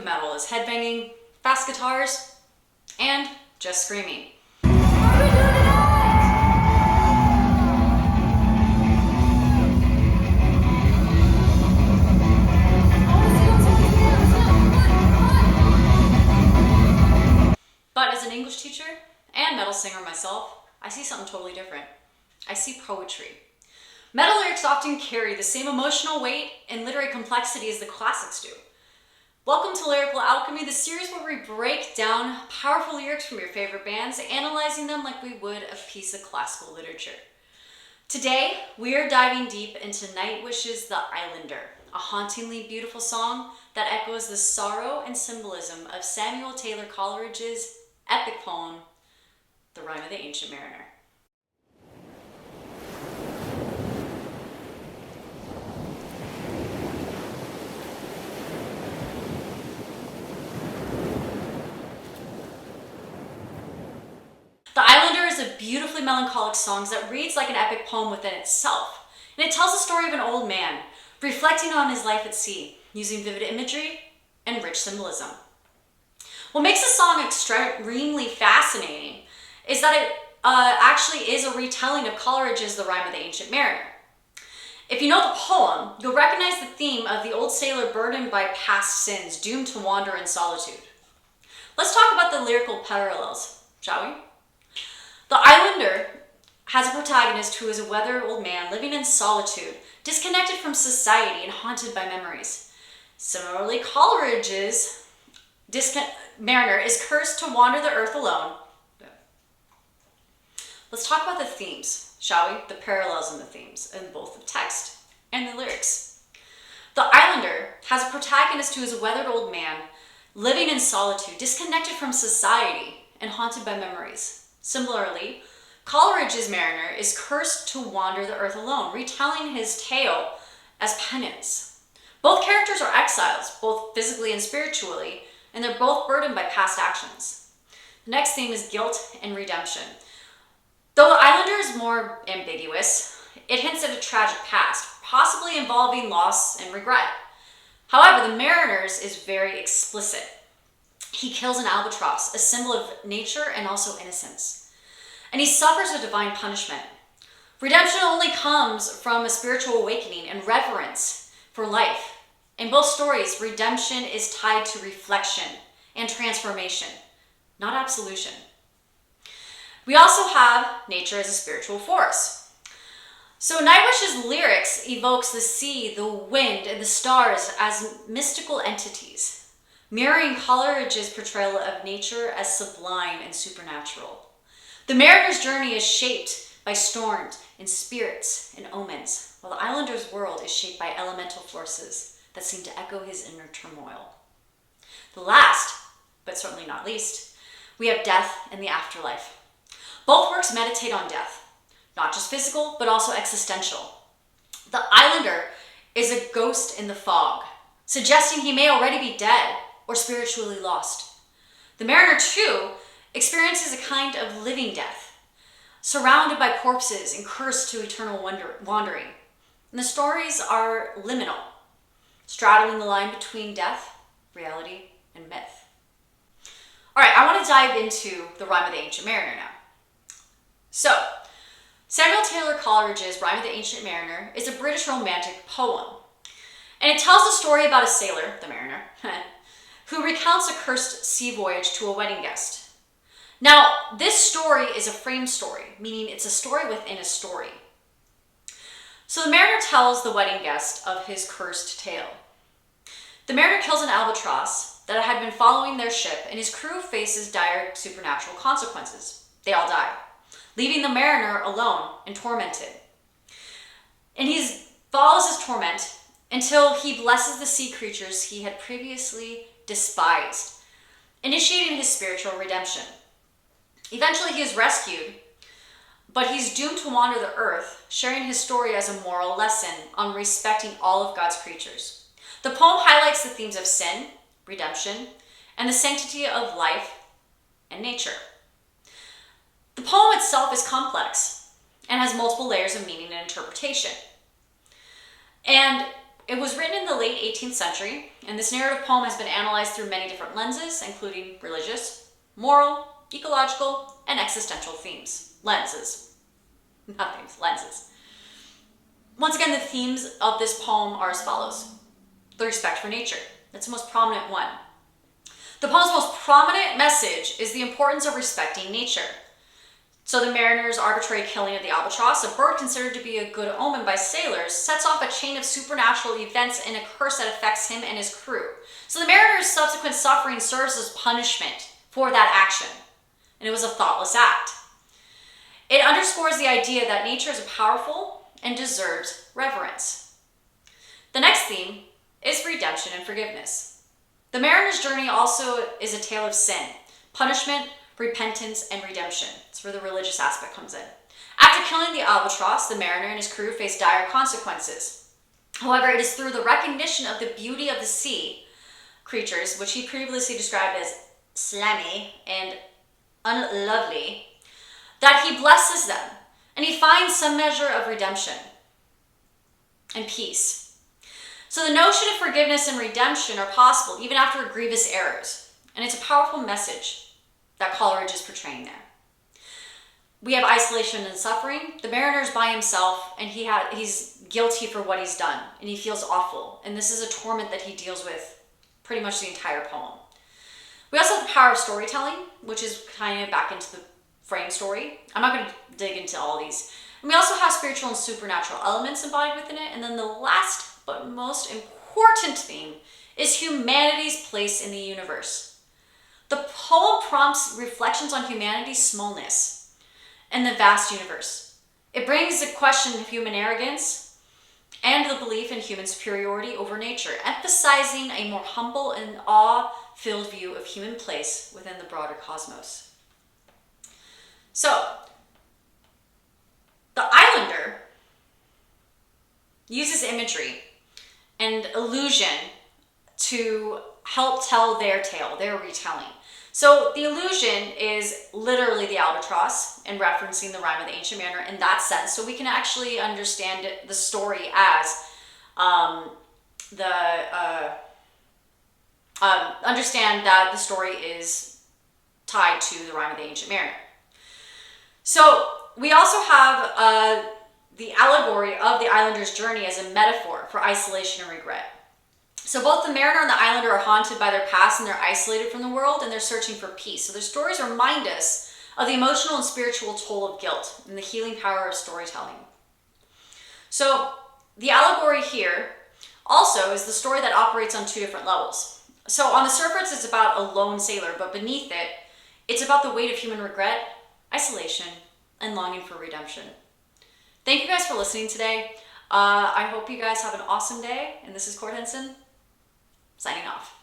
of metal is headbanging, fast guitars, and just screaming. But as an English teacher and metal singer myself, I see something totally different. I see poetry. Metal lyrics often carry the same emotional weight and literary complexity as the classics do. Welcome to Lyrical Alchemy, the series where we break down powerful lyrics from your favorite bands, analyzing them like we would a piece of classical literature. Today, we are diving deep into Nightwish's The Islander, a hauntingly beautiful song that echoes the sorrow and symbolism of Samuel Taylor Coleridge's epic poem, The Rime of the Ancient Mariner. The Islander is a beautifully melancholic song that reads like an epic poem within itself, and it tells the story of an old man reflecting on his life at sea, using vivid imagery and rich symbolism. What makes the song extremely fascinating is that it actually is a retelling of Coleridge's The Rime of the Ancient Mariner. If you know the poem, you'll recognize the theme of the old sailor burdened by past sins, doomed to wander in solitude. Let's talk about the lyrical parallels, shall we? The Islander has a protagonist who is a weathered old man living in solitude, disconnected from society and haunted by memories. Similarly, Coleridge's mariner is cursed to wander the earth alone. Let's talk about the themes, shall we? The parallels in the themes in both the text and the lyrics. The Islander has a protagonist who is a weathered old man living in solitude, disconnected from society and haunted by memories. Similarly, Coleridge's mariner is cursed to wander the earth alone, retelling his tale as penance. Both characters are exiles, both physically and spiritually, and they're both burdened by past actions. The next theme is guilt and redemption. Though the Islander is more ambiguous, it hints at a tragic past, possibly involving loss and regret. However, the mariner's is very explicit. He kills an albatross, a symbol of nature and also innocence. And he suffers a divine punishment. Redemption only comes from a spiritual awakening and reverence for life. In both stories, redemption is tied to reflection and transformation, not absolution. We also have nature as a spiritual force. So Nightwish's lyrics evokes the sea, the wind, and the stars as mystical entities, mirroring Coleridge's portrayal of nature as sublime and supernatural. The mariner's journey is shaped by storms and spirits and omens, while the Islander's world is shaped by elemental forces that seem to echo his inner turmoil. The last, but certainly not least, we have death and the afterlife. Both works meditate on death, not just physical, but also existential. The Islander is a ghost in the fog, suggesting he may already be dead or spiritually lost. The mariner, too, experiences a kind of living death, surrounded by corpses and cursed to eternal wandering. And the stories are liminal, straddling the line between death, reality, and myth. All right, I want to dive into The Rime of the Ancient Mariner now. So, Samuel Taylor Coleridge's Rime of the Ancient Mariner is a British romantic poem. And it tells the story about a sailor, the mariner, who recounts a cursed sea voyage to a wedding guest. Now, this story is a frame story, meaning it's a story within a story. So the mariner tells the wedding guest of his cursed tale. The mariner kills an albatross that had been following their ship, and his crew faces dire supernatural consequences. They all die, leaving the mariner alone and tormented. And he follows his torment until he blesses the sea creatures he had previously despised, initiating his spiritual redemption. Eventually he is rescued, but he's doomed to wander the earth, sharing his story as a moral lesson on respecting all of God's creatures. The poem highlights the themes of sin, redemption, and the sanctity of life and nature. The poem itself is complex and has multiple layers of meaning and interpretation. And it was written in the late 18th century, and this narrative poem has been analyzed through many different lenses, including religious, moral, ecological, and existential themes. Lenses. Not themes, lenses. Once again, the themes of this poem are as follows. The respect for nature. That's the most prominent one. The poem's most prominent message is the importance of respecting nature. So the mariner's arbitrary killing of the albatross, a bird considered to be a good omen by sailors, sets off a chain of supernatural events and a curse that affects him and his crew. So the mariner's subsequent suffering serves as punishment for that action. And it was a thoughtless act. It underscores the idea that nature is powerful and deserves reverence. The next theme is redemption and forgiveness. The mariner's journey also is a tale of sin, punishment, repentance, and redemption. It's where the religious aspect comes in. After killing the albatross, the mariner and his crew face dire consequences. However, it is through the recognition of the beauty of the sea creatures, which he previously described as slimy and unlovely, that he blesses them, and he finds some measure of redemption and peace. So the notion of forgiveness and redemption are possible even after grievous errors, and it's a powerful message that Coleridge is portraying there. We have isolation and suffering. The mariner's by himself, and he's guilty for what he's done, and he feels awful, and this is a torment that he deals with pretty much the entire poem. We also have the power of storytelling, which is kind of back into the frame story. I'm not going to dig into all these. And we also have spiritual and supernatural elements embodied within it, and then the last but most important theme is humanity's place in the universe. The poem prompts reflections on humanity's smallness and the vast universe. It brings the question of human arrogance and the belief in human superiority over nature, emphasizing a more humble and awe-filled view of human place within the broader cosmos. So, the Islander uses imagery and illusion to help tell their tale, their retelling. So the illusion is literally the albatross and referencing the Rime of the Ancient Mariner in that sense. So we can actually understand the story as understand that the story is tied to the Rime of the Ancient Mariner. So we also have the allegory of the islander's journey as a metaphor for isolation and regret. So both the mariner and the islander are haunted by their past, and they're isolated from the world, and they're searching for peace. So their stories remind us of the emotional and spiritual toll of guilt and the healing power of storytelling. So the allegory here also is the story that operates on two different levels. So on the surface, it's about a lone sailor, but beneath it, it's about the weight of human regret, isolation, and longing for redemption. Thank you guys for listening today. I hope you guys have an awesome day, and this is Cord Henson, signing off.